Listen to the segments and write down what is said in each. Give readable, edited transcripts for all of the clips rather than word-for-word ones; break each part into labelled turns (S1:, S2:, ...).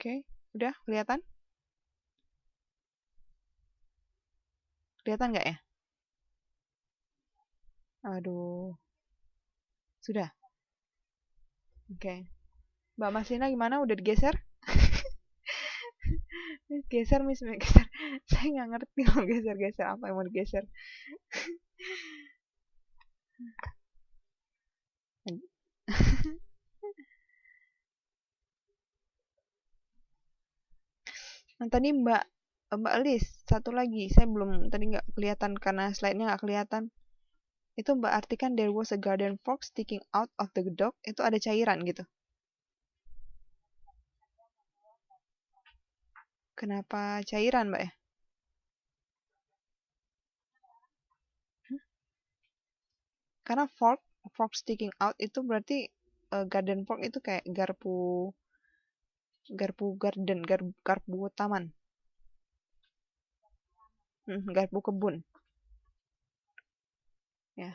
S1: Oke, udah kelihatan? Kelihatan nggak ya? Aduh, sudah. Oke. Mbak Masina gimana? Udah digeser? Geser, Miss, geser. Saya nggak ngerti mau geser-geser apa yang mau digeser. Nah, tadi Mbak Lis, satu lagi, saya belum tadi nggak kelihatan karena slide-nya nggak kelihatan. Itu Mbak artikan there was a garden fork sticking out of the dog, itu ada cairan gitu. Kenapa cairan, Mbak ya? Karena fork sticking out itu berarti garden fork itu kayak garpu garpu garden, garpu taman. Garpu kebun. Ya.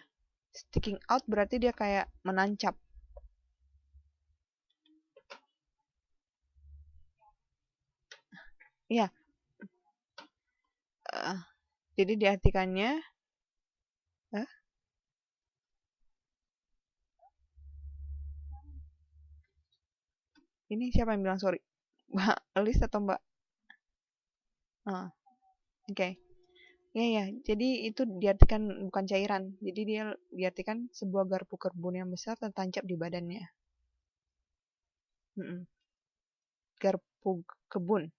S1: Sticking out berarti dia kayak menancap. Iya, eh, jadi diartikannya eh, ini siapa yang bilang sorry? Mbak Elis atau Mbak? Ah, oke. Ya ya, jadi itu diartikan bukan cairan. Jadi dia diartikan sebuah garpu kebun yang besar tertancap di badannya. Mm-mm. Garpu kebun.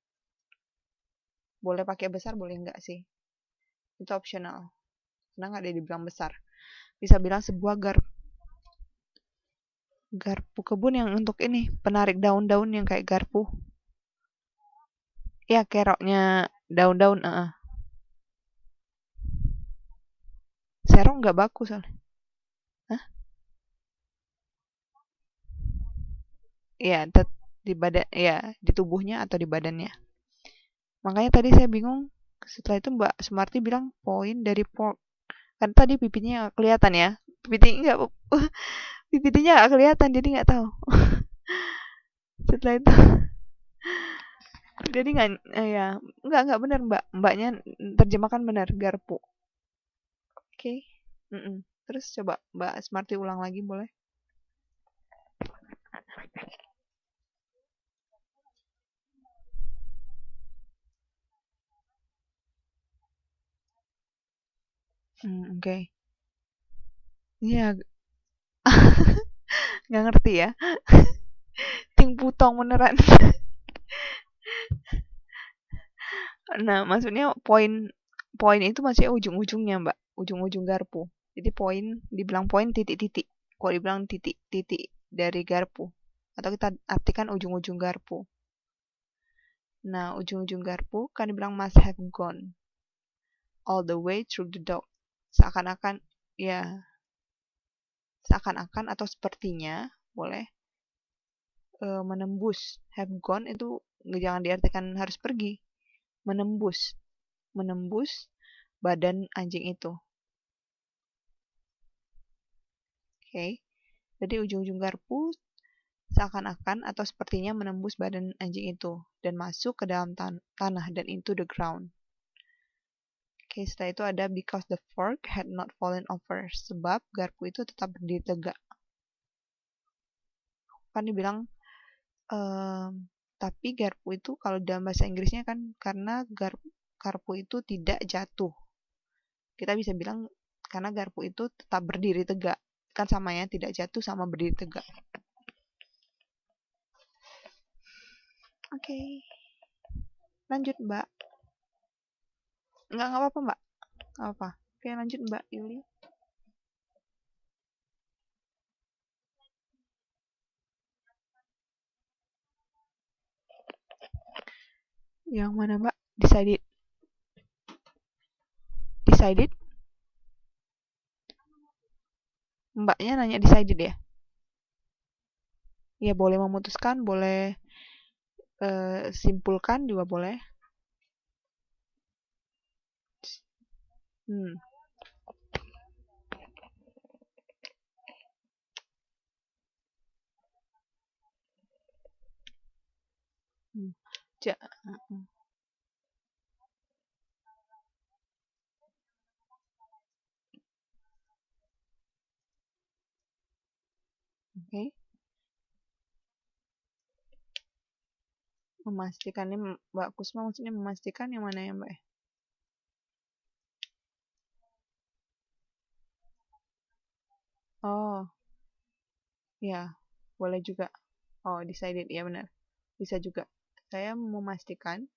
S1: Boleh pakai besar, boleh enggak sih. Itu optional. Karena nggak ada dibilang besar. Bisa bilang sebuah garpu kebun yang untuk ini, penarik daun-daun yang kayak garpu. Ya, keroknya daun-daun. Serong nggak baku soalnya. Hah? Iya, di badan, ya, di tubuhnya atau di badannya. Makanya tadi saya bingung. Setelah itu Mbak Sumarti bilang poin dari pork. Kan tadi pipinya nggak kelihatan ya. Pipinya nggak, pipinya nggak kelihatan, jadi nggak tahu. Setelah itu, jadi nggak, ya, nggak benar Mbak. Mbaknya terjemahkan benar garpu. Oke. Terus coba Mbak Sumarti ulang lagi boleh? Oke. Iya, nggak ngerti ya. Ting putong beneran. Nah, maksudnya poin poin itu maksudnya ujung-ujungnya, Mbak. Ujung-ujung garpu. Jadi poin, dibilang poin titik-titik. Kok dibilang titik-titik dari garpu? Atau kita artikan ujung-ujung garpu. Nah, ujung-ujung garpu kan dibilang must have gone all the way through the dog. Seakan-akan, ya, seakan-akan atau sepertinya, boleh, menembus. Have gone itu jangan diartikan harus pergi. Menembus. Menembus badan anjing itu. Oke. Okay. Jadi ujung-ujung garpu seakan-akan atau sepertinya menembus badan anjing itu dan masuk ke dalam tanah dan into the ground. Oke, setelah itu ada because the fork had not fallen over. Sebab garpu itu tetap berdiri tegak. Kan dibilang, tapi garpu itu kalau dalam bahasa Inggrisnya kan karena garpu itu tidak jatuh. Kita bisa bilang karena garpu itu tetap berdiri tegak. Kan sama ya, tidak jatuh sama berdiri tegak. Oke, lanjut Mbak. Nggak apa-apa Mbak. Nggak apa. Oke, lanjut Mbak Yuli. Yang mana Mbak? Decided. Decided? Mbaknya nanya decided ya? Ya boleh memutuskan, boleh simpulkan juga boleh. Hmm. Hmm. Ja, oke. Memastikan ini Mbak Kusma maksudnya memastikan yang mana ya Mbak ya? Oh, ya, boleh juga. Oh, decided ya benar. Bisa juga. Saya memastikan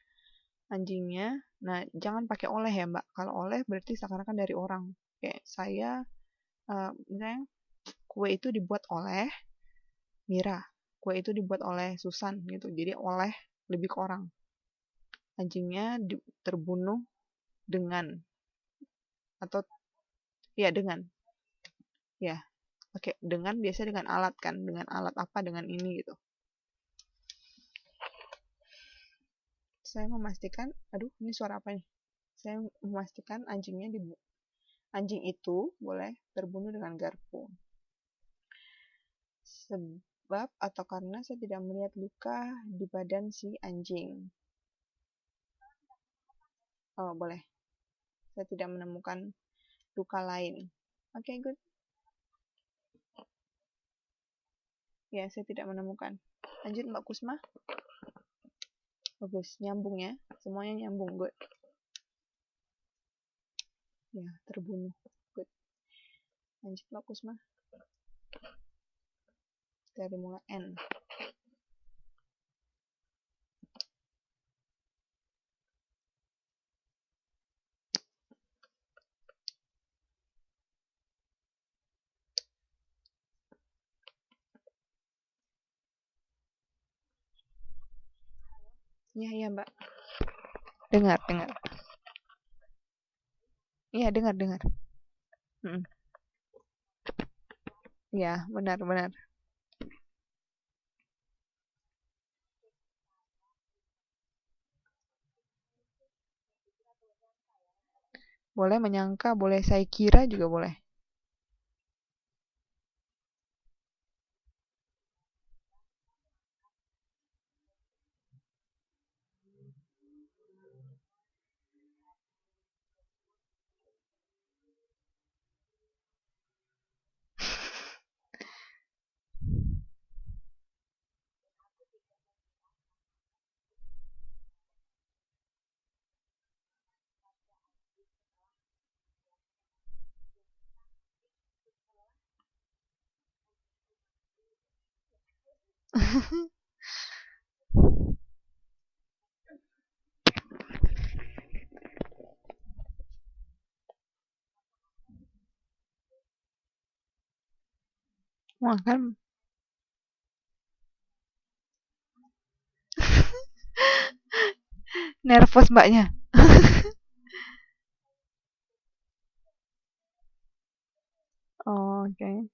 S1: anjingnya, nah jangan pakai oleh ya Mbak. Kalau oleh berarti seakan-akan dari orang. Kayak saya, misalnya kue itu dibuat oleh Mira, kue itu dibuat oleh Susan gitu. Jadi oleh lebih ke orang. Anjingnya terbunuh dengan atau ya dengan ya pakai dengan biasa dengan alat kan, dengan alat apa dengan ini gitu. Saya memastikan, aduh ini suara apa nih? Saya memastikan anjing itu boleh terbunuh dengan garpu. Sebab atau karena saya tidak melihat luka di badan si anjing. Oh, boleh. Saya tidak menemukan luka lain. Oke, okay, good. Ya, saya tidak menemukan. Lanjut Mbak Kusma. Bagus, nyambung ya. Semuanya nyambung, good. Ya, terbunuh. Good. Lanjut Mbak Kusma. Dari mulai N. Iya, iya Mbak. Dengar, dengar. Iya, dengar, dengar. Mm. Iya, benar, benar. Boleh menyangka, boleh saya kira juga boleh. Wah, kan nervous mbaknya. Oh, oke. Okay.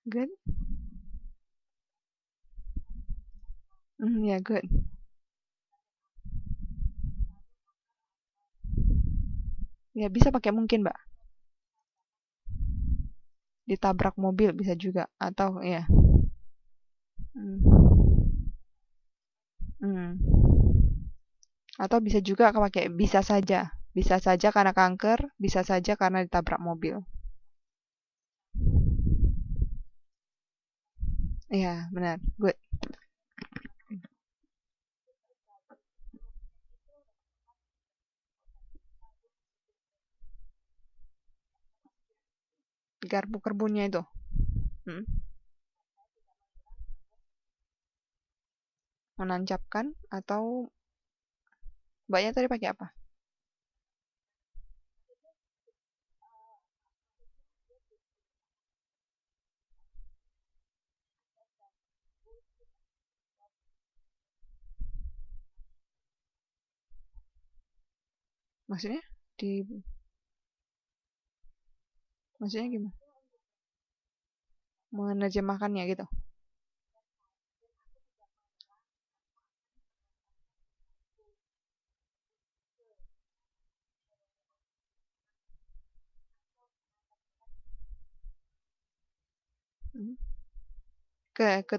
S1: Good. Ya, good. Ya, bisa pakai mungkin, Mbak. Ditabrak mobil bisa juga atau ya. Hmm. Hmm. Atau bisa juga pakai bisa saja. Bisa saja karena kanker, bisa saja karena ditabrak mobil. Iya, benar. Good. Garpu kerbunnya itu. Hmm. Menancapkan atau mbaknya tadi pakai apa? Maksudnya di maksudnya gimana? Menerjemahkannya gitu. Hmm. ke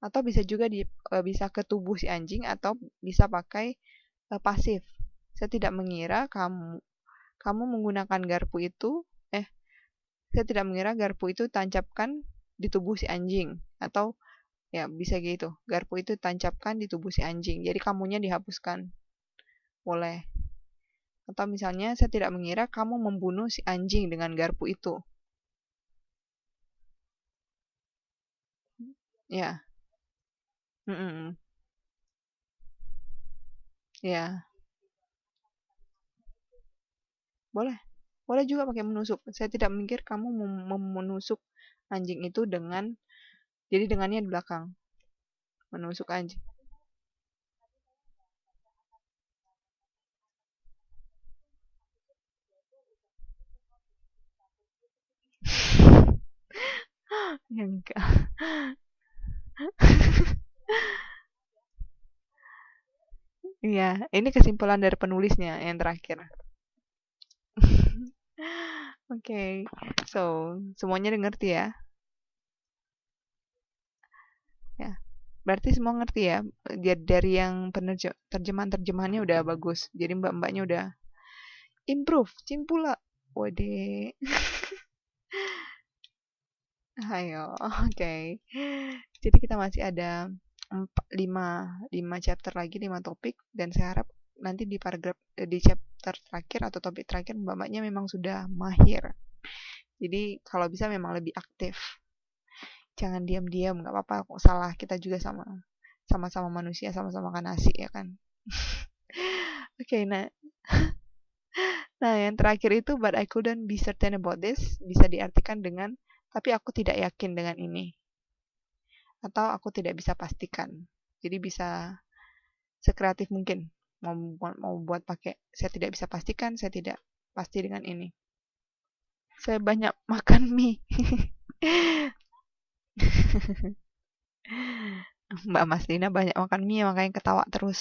S1: atau bisa juga bisa ke tubuh si anjing atau bisa pakai pasif. Saya tidak mengira kamu menggunakan garpu itu saya tidak mengira garpu itu tancapkan di tubuh si anjing atau ya bisa gitu. Garpu itu tancapkan di tubuh si anjing. Jadi kamunya dihapuskan. Boleh. Atau misalnya saya tidak mengira kamu membunuh si anjing dengan garpu itu. Ya. Mm-mm. Ya, boleh. Boleh juga pakai menusuk. Saya tidak mikir kamu menusuk anjing itu jadi dengannya di belakang. Menusuk anjing. Ya enggak. Iya, ini kesimpulan dari penulisnya yang terakhir. Oke, so semuanya udah ngerti ya? Ya, berarti semua ngerti ya? Dari yang terjemahan-terjemahannya udah bagus. Jadi mbak-mbaknya udah improve, cimpula. Wode, ayo, oke. Jadi kita masih ada 5 chapter lagi, 5 topik, dan saya harap nanti di chapter terakhir atau topik terakhir mbak-mbaknya memang sudah mahir. Jadi kalau bisa memang lebih aktif. Jangan diam-diam, nggak apa-apa kok salah. Kita juga sama-sama manusia, sama-sama makan nasi ya kan. Oke, nah yang terakhir itu but I couldn't be certain about this bisa diartikan dengan tapi aku tidak yakin dengan ini atau aku tidak bisa pastikan. Jadi bisa sekreatif mungkin mau buat pakai saya tidak bisa pastikan, saya tidak pasti dengan ini. Saya banyak makan mie. Mbak Maslina banyak makan mie makanya ketawa terus.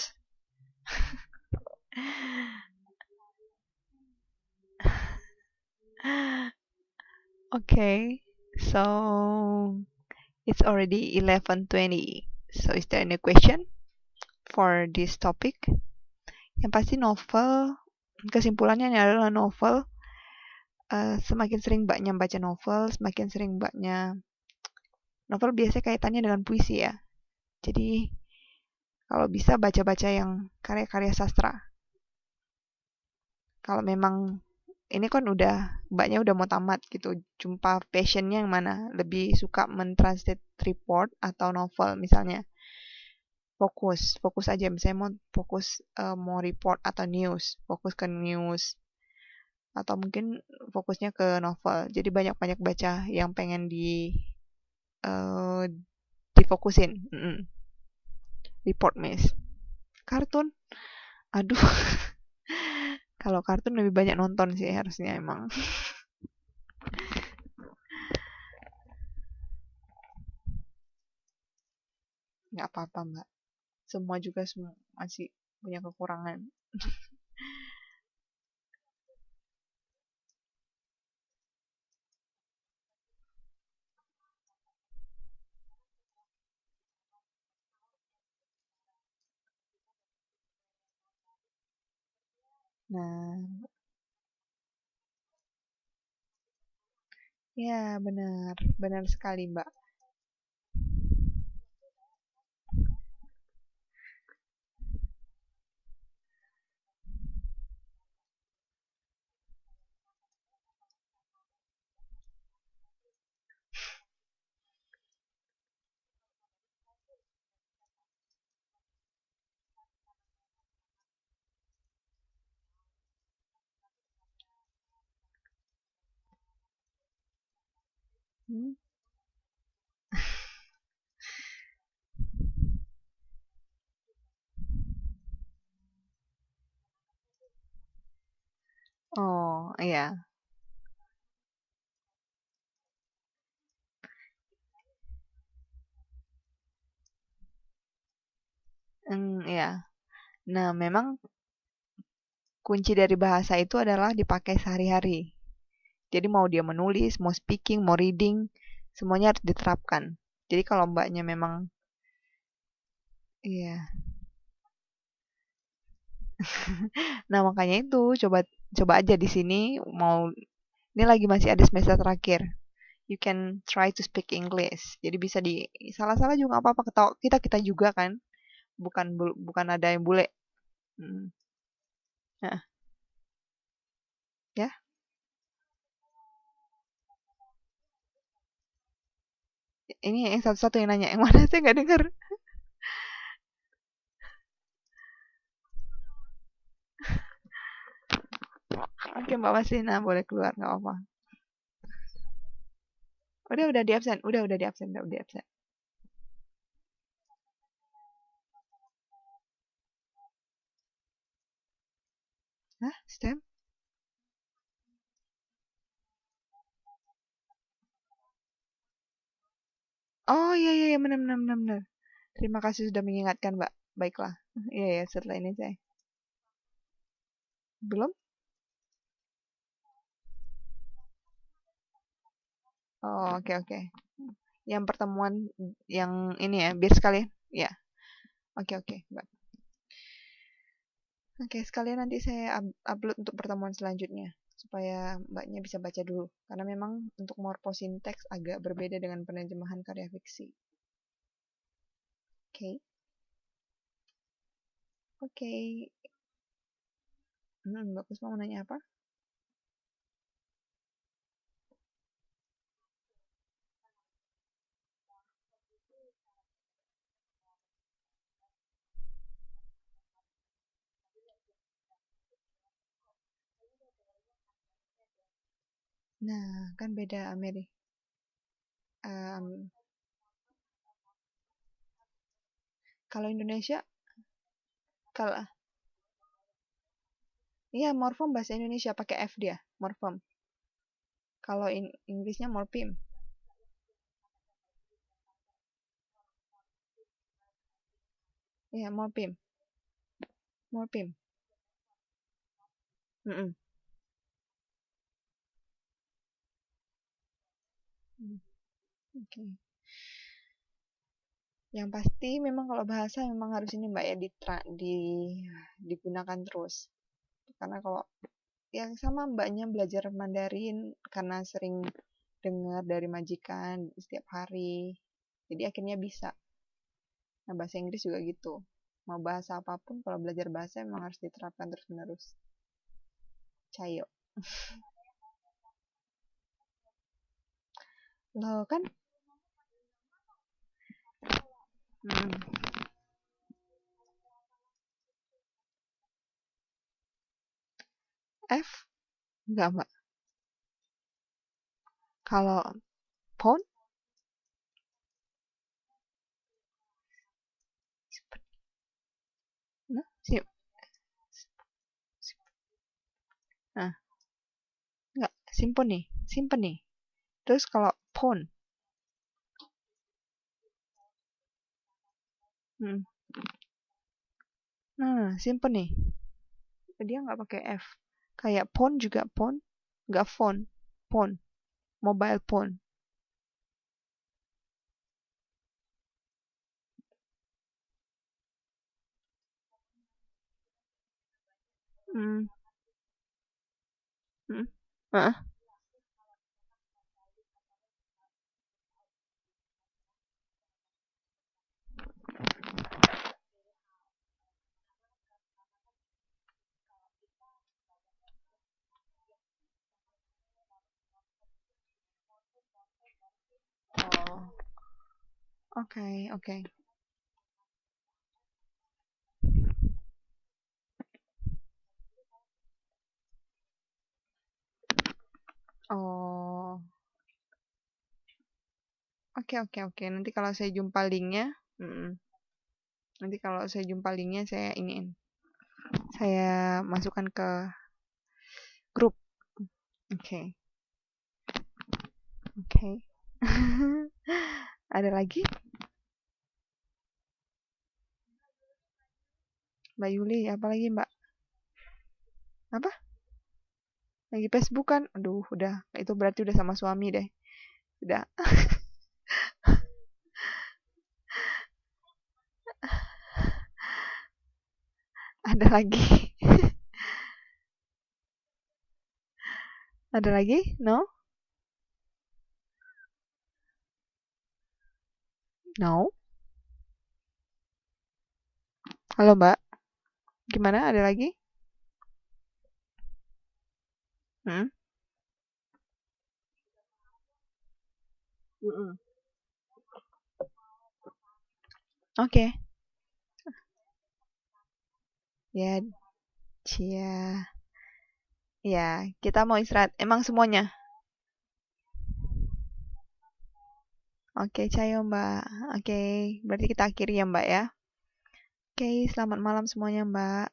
S1: Okay, so it's already 11:20. So is there any question for this topic? Yang pasti novel, kesimpulannya ini adalah novel. Semakin sering mbaknya baca novel, semakin sering mbaknya novel biasanya kaitannya dengan puisi ya. Jadi kalau bisa baca-baca yang karya-karya sastra. Kalau memang ini kan mbaknya udah mau tamat gitu, jumpa passionnya yang mana? Lebih suka mentranslate report atau novel misalnya. Fokus aja misalnya mau report atau news, fokus ke news atau mungkin fokusnya ke novel. Jadi banyak-banyak baca yang pengen eh, difokusin. Report miss. Kartun, aduh, kalau kartun lebih banyak nonton sih harusnya emang. Nggak apa-apa mbak. Semua masih punya kekurangan. Nah, ya benar, benar sekali mbak. Hmm? Oh iya. Iya. Nah, memang kunci dari bahasa itu adalah dipakai sehari-hari. Jadi mau dia menulis, mau speaking, mau reading, semuanya harus diterapkan. Jadi kalau mbaknya memang, iya. Nah makanya itu coba coba aja di sini mau ini lagi masih ada semester terakhir. You can try to speak English. Jadi bisa di salah-salah juga nggak apa-apa, ketawa kita kita juga kan. Bukan ada yang bule. Hmm. Nah, ya. Ini yang satu-satu yang nanya, yang mana saya nggak dengar. Oke Mbak Masina boleh keluar nggak apa-apa. Udah di absen, udah di absen, udah di absen. Hah, STEM? Oh iya iya iya benar benar benar benar. Terima kasih sudah mengingatkan Mbak. Baiklah. Iya ya setelah ini saya. Belum? Oh oke oke. Yang pertemuan yang ini ya, biar sekalian. Ya, oke oke Mbak. Oke, sekalian nanti saya upload untuk pertemuan selanjutnya supaya mbaknya bisa baca dulu. Karena memang untuk morfosinteks agak berbeda dengan penerjemahan karya fiksi. Oke, oke. Mbak Puspa mau nanya apa? Nah, kan beda Ameri. Em, kalau Indonesia, kalau iya morfem bahasa Indonesia pakai F dia, morfem. Kalau Inggrisnya morpheme. Iya, morpheme. Morpheme. Mm-mm. Oke. Yang pasti memang kalau bahasa memang harus ini Mbak ya digunakan terus. Karena kalau yang sama mbaknya belajar Mandarin karena sering dengar dari majikan setiap hari. Jadi akhirnya bisa. Nah, bahasa Inggris juga gitu. Mau bahasa apapun kalau belajar bahasa memang harus diterapkan terus-menerus. Cayo. Loh kan? Hmm. F? Enggak, Mbak. Kalau phone? Nah, nah, enggak. Symphony. Symphony. Terus kalau phone? Hmm. Nah, symphony. Dia nggak pakai F. Kayak phone juga phone. Nggak phone. Phone. Mobile phone. Hmm. Hmm. Ah. Oh. Oke, oke. Oh, oke oke oke. Nanti kalau saya jumpa linknya, mm, nanti kalau saya jumpa linknya saya iniin, saya masukkan ke grup. Oke, oke. Ada lagi, Mbak Yuli? Apa lagi Mbak? Apa? Lagi Facebook kan? Aduh, udah. Itu berarti udah sama suami deh. Udah. Ada lagi. Ada lagi? No? No? Halo, Mbak. Gimana? Ada lagi? Hmm? Mm-mm. Oke. Ya, cia. Ya, kita mau istirahat. Emang semuanya? Oke, cayo, Mbak. Oke, berarti kita akhiri ya, Mbak ya. Oke, selamat malam semuanya, Mbak.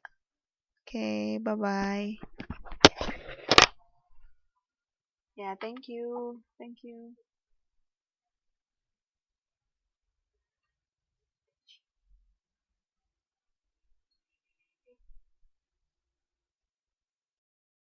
S1: Oke, bye-bye. Ya, thank you. Thank you.